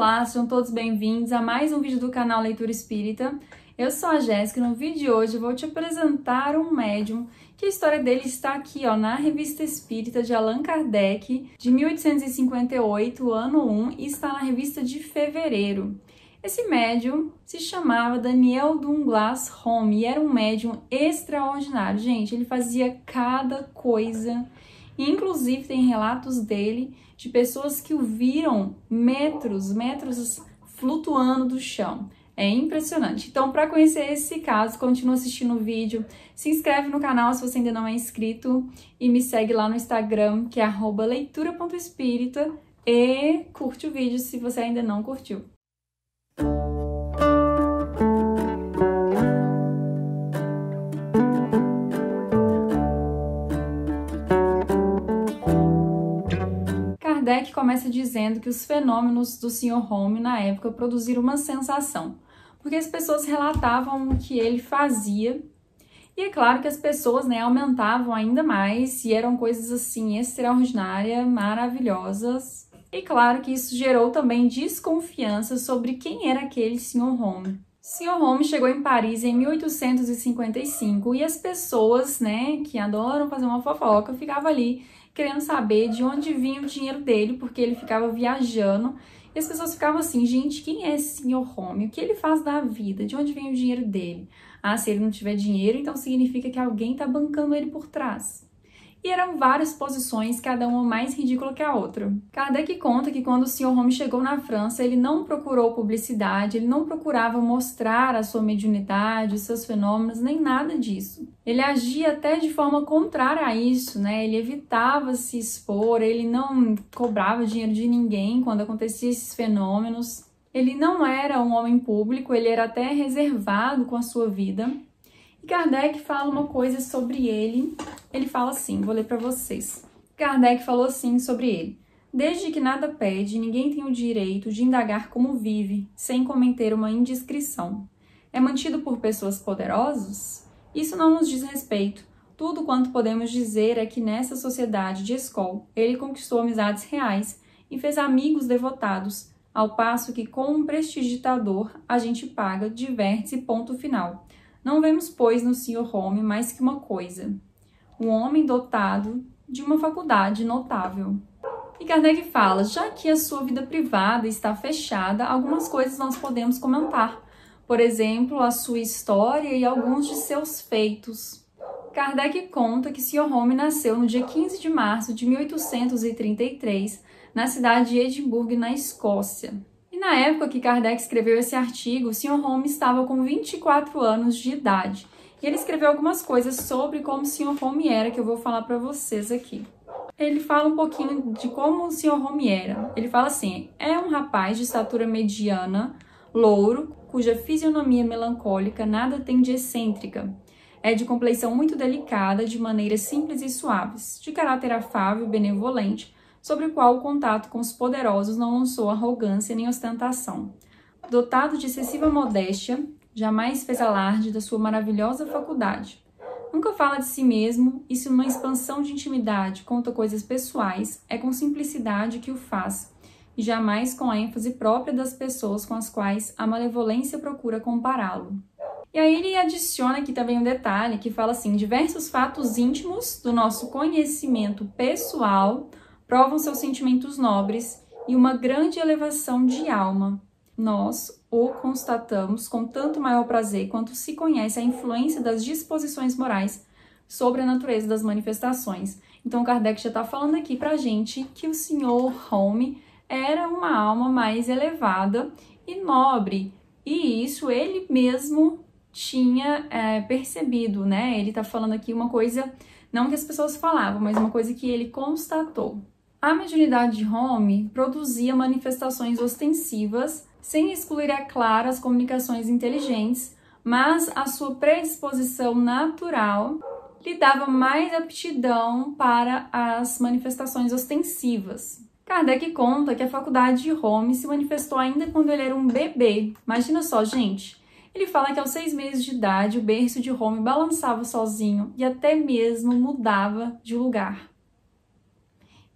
Olá, sejam todos bem-vindos a mais um vídeo do canal Leitura Espírita. Eu sou a Jéssica e no vídeo de hoje eu vou te apresentar um médium que a história dele está aqui na Revista Espírita de Allan Kardec, de 1858, ano 1, e está na revista de fevereiro. Esse médium se chamava Daniel Douglas Home e era um médium extraordinário. Gente, ele fazia cada coisa. E, inclusive, tem relatos dele de pessoas que o viram metros flutuando do chão. É impressionante. Então, para conhecer esse caso, continua assistindo o vídeo, se inscreve no canal se você ainda não é inscrito e me segue lá no Instagram, que é @leitura.espírita, e curte o vídeo se você ainda não curtiu. Kardec começa dizendo que os fenômenos do Sr. Home na época produziram uma sensação, porque as pessoas relatavam o que ele fazia, e é claro que as pessoas aumentavam ainda mais, e eram coisas assim extraordinárias, maravilhosas, e claro que isso gerou também desconfiança sobre quem era aquele Sr. Home. Sr. Home chegou em Paris em 1855 e as pessoas, que adoram fazer uma fofoca, ficavam ali querendo saber de onde vinha o dinheiro dele, porque ele ficava viajando. E as pessoas ficavam assim, gente, quem é esse Sr. Home? O que ele faz da vida? De onde vem o dinheiro dele? Ah, se ele não tiver dinheiro, então significa que alguém está bancando ele por trás. E eram várias posições, cada uma mais ridícula que a outra. Kardec conta que quando o Sr. Home chegou na França, ele não procurou publicidade, ele não procurava mostrar a sua mediunidade, os seus fenômenos, nem nada disso. Ele agia até de forma contrária a isso, Ele evitava se expor, ele não cobrava dinheiro de ninguém quando acontecia esses fenômenos. Ele não era um homem público, ele era até reservado com a sua vida. E Kardec fala uma coisa sobre ele, ele fala assim, vou ler para vocês. Kardec falou assim sobre ele: desde que nada pede, ninguém tem o direito de indagar como vive, sem cometer uma indiscrição. É mantido por pessoas poderosas? Isso não nos diz respeito. Tudo quanto podemos dizer é que nessa sociedade de escola, ele conquistou amizades reais e fez amigos devotados, ao passo que com um prestidigitador a gente paga, diverte-se, ponto final. Não vemos, pois, no Sr. Home mais que uma coisa: um homem dotado de uma faculdade notável. E Kardec fala, já que a sua vida privada está fechada, algumas coisas nós podemos comentar. Por exemplo, a sua história e alguns de seus feitos. Kardec conta que Sr. Home nasceu no dia 15 de março de 1833, na cidade de Edimburgo, na Escócia. Na época que Kardec escreveu esse artigo, o Sr. Home estava com 24 anos de idade. E ele escreveu algumas coisas sobre como o Sr. Home era, que eu vou falar para vocês aqui. Ele fala um pouquinho de como o Sr. Home era. Ele fala assim, é um rapaz de estatura mediana, louro, cuja fisionomia melancólica nada tem de excêntrica. É de compleição muito delicada, de maneiras simples e suaves, de caráter afável e benevolente, sobre o qual o contato com os poderosos não lançou arrogância nem ostentação. Dotado de excessiva modéstia, jamais fez alarde da sua maravilhosa faculdade. Nunca fala de si mesmo, e se numa expansão de intimidade conta coisas pessoais, é com simplicidade que o faz, e jamais com a ênfase própria das pessoas com as quais a malevolência procura compará-lo. E aí ele adiciona aqui também um detalhe que fala assim, diversos fatos íntimos do nosso conhecimento pessoal provam seus sentimentos nobres e uma grande elevação de alma. Nós o constatamos com tanto maior prazer quanto se conhece a influência das disposições morais sobre a natureza das manifestações. Então Kardec já está falando aqui pra gente que o Sr. Home era uma alma mais elevada e nobre. E isso ele mesmo tinha percebido, Ele está falando aqui uma coisa, não que as pessoas falavam, mas uma coisa que ele constatou. A mediunidade de Home produzia manifestações ostensivas, sem excluir, é claro, as comunicações inteligentes, mas a sua predisposição natural lhe dava mais aptidão para as manifestações ostensivas. Kardec conta que a faculdade de Home se manifestou ainda quando ele era um bebê. Imagina só, gente. Ele fala que aos 6 meses de idade, o berço de Home balançava sozinho e até mesmo mudava de lugar.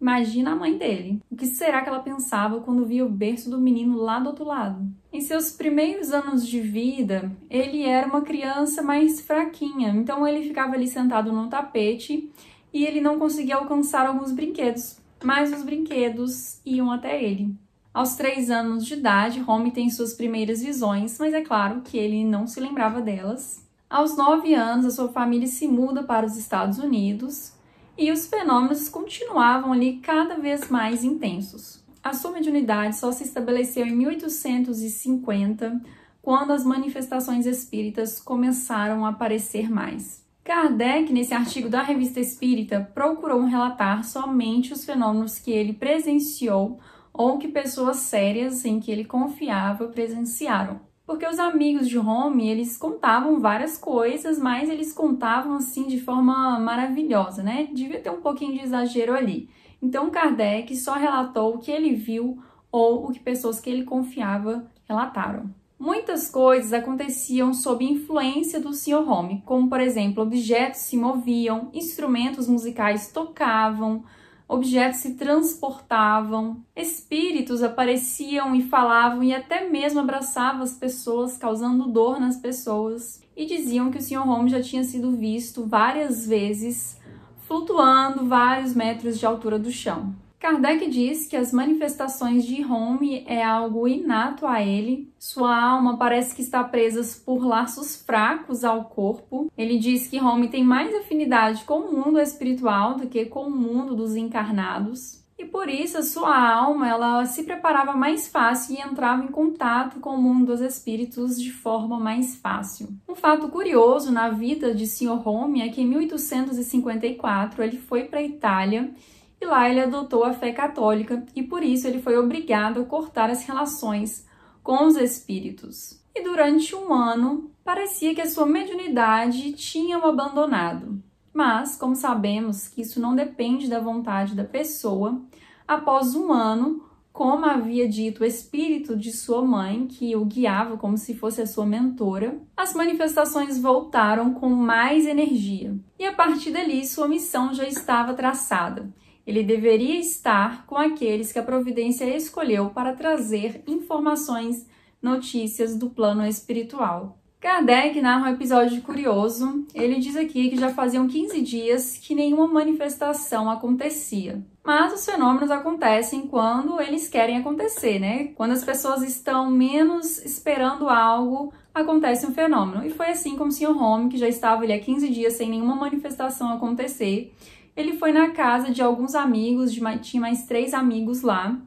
Imagina a mãe dele. O que será que ela pensava quando via o berço do menino lá do outro lado? Em seus primeiros anos de vida, ele era uma criança mais fraquinha, então ele ficava ali sentado no tapete e ele não conseguia alcançar alguns brinquedos, mas os brinquedos iam até ele. Aos 3 anos de idade, Home tem suas primeiras visões, mas é claro que ele não se lembrava delas. Aos 9 anos, a sua família se muda para os Estados Unidos e os fenômenos continuavam ali cada vez mais intensos. A sua mediunidade só se estabeleceu em 1850, quando as manifestações espíritas começaram a aparecer mais. Kardec, nesse artigo da Revista Espírita, procurou relatar somente os fenômenos que ele presenciou ou que pessoas sérias em que ele confiava presenciaram. Porque os amigos de Home, eles contavam várias coisas, mas eles contavam assim de forma maravilhosa, né? Devia ter um pouquinho de exagero ali. Então Kardec só relatou o que ele viu ou o que pessoas que ele confiava relataram. Muitas coisas aconteciam sob influência do Sr. Home, como por exemplo, objetos se moviam, instrumentos musicais tocavam, objetos se transportavam, espíritos apareciam e falavam e até mesmo abraçavam as pessoas, causando dor nas pessoas. E diziam que o Sr. Home já tinha sido visto várias vezes flutuando vários metros de altura do chão. Kardec diz que as manifestações de Home é algo inato a ele. Sua alma parece que está presa por laços fracos ao corpo. Ele diz que Home tem mais afinidade com o mundo espiritual do que com o mundo dos encarnados. E por isso a sua alma ela se preparava mais fácil e entrava em contato com o mundo dos espíritos de forma mais fácil. Um fato curioso na vida de Sr. Home é que em 1854 ele foi para a Itália e lá ele adotou a fé católica e por isso ele foi obrigado a cortar as relações com os espíritos. E durante um ano parecia que a sua mediunidade tinha o abandonado. Mas, como sabemos que isso não depende da vontade da pessoa, após um ano, como havia dito o espírito de sua mãe, que o guiava como se fosse a sua mentora, as manifestações voltaram com mais energia. E a partir dali, sua missão já estava traçada. Ele deveria estar com aqueles que a providência escolheu para trazer informações, notícias do plano espiritual. Kardec narra um episódio curioso. Ele diz aqui que já faziam 15 dias que nenhuma manifestação acontecia. Mas os fenômenos acontecem quando eles querem acontecer, né? Quando as pessoas estão menos esperando algo, acontece um fenômeno. E foi assim com o Sr. Home, que já estava ali há 15 dias sem nenhuma manifestação acontecer. Ele foi na casa de alguns amigos, tinha mais 3 amigos lá,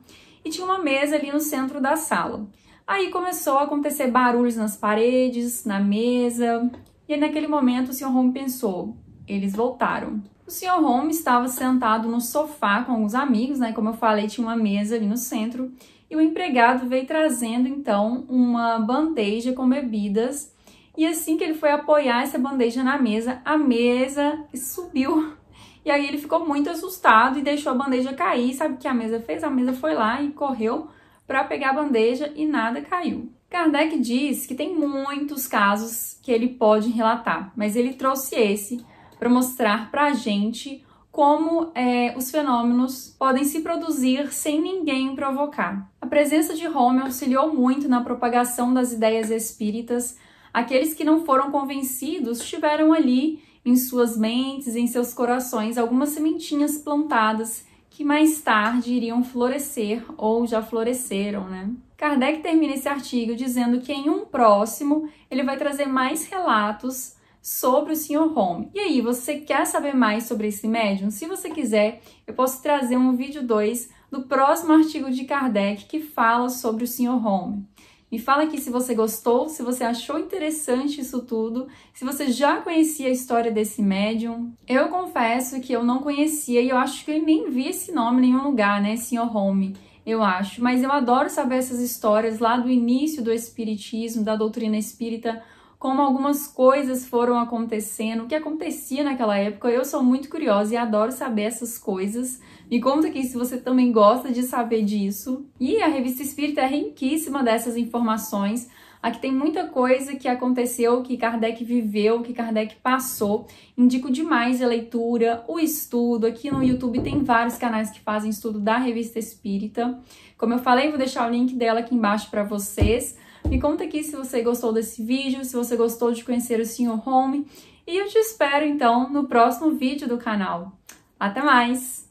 e tinha uma mesa ali no centro da sala. Aí começou a acontecer barulhos nas paredes, na mesa, e aí, naquele momento o Sr. Home pensou, eles voltaram. O Sr. Home estava sentado no sofá com alguns amigos, né? Como eu falei, tinha uma mesa ali no centro, e o empregado veio trazendo então uma bandeja com bebidas, e assim que ele foi apoiar essa bandeja na mesa, a mesa subiu. E aí ele ficou muito assustado e deixou a bandeja cair. Sabe o que a mesa fez? A mesa foi lá e correu para pegar a bandeja e nada caiu. Kardec diz que tem muitos casos que ele pode relatar, mas ele trouxe esse para mostrar para a gente como os fenômenos podem se produzir sem ninguém provocar. A presença de Home auxiliou muito na propagação das ideias espíritas. Aqueles que não foram convencidos tiveram ali em suas mentes, em seus corações, algumas sementinhas plantadas que mais tarde iriam florescer ou já floresceram, né? Kardec termina esse artigo dizendo que em um próximo ele vai trazer mais relatos sobre o Sr. Home. E aí, você quer saber mais sobre esse médium? Se você quiser, eu posso trazer um vídeo 2 do próximo artigo de Kardec que fala sobre o Sr. Home. Me fala aqui se você gostou, se você achou interessante isso tudo, se você já conhecia a história desse médium. Eu confesso que eu não conhecia e eu acho que eu nem vi esse nome em nenhum lugar, né, Sr. Home, eu acho. Mas eu adoro saber essas histórias lá do início do espiritismo, da doutrina espírita, como algumas coisas foram acontecendo, o que acontecia naquela época. Eu sou muito curiosa e adoro saber essas coisas. Me conta aqui se você também gosta de saber disso. E a Revista Espírita é riquíssima dessas informações. Aqui tem muita coisa que aconteceu, que Kardec viveu, que Kardec passou. Indico demais a leitura, o estudo. Aqui no YouTube tem vários canais que fazem estudo da Revista Espírita. Como eu falei, vou deixar o link dela aqui embaixo para vocês. Me conta aqui se você gostou desse vídeo, se você gostou de conhecer o Sr. Home. E eu te espero, então, no próximo vídeo do canal. Até mais!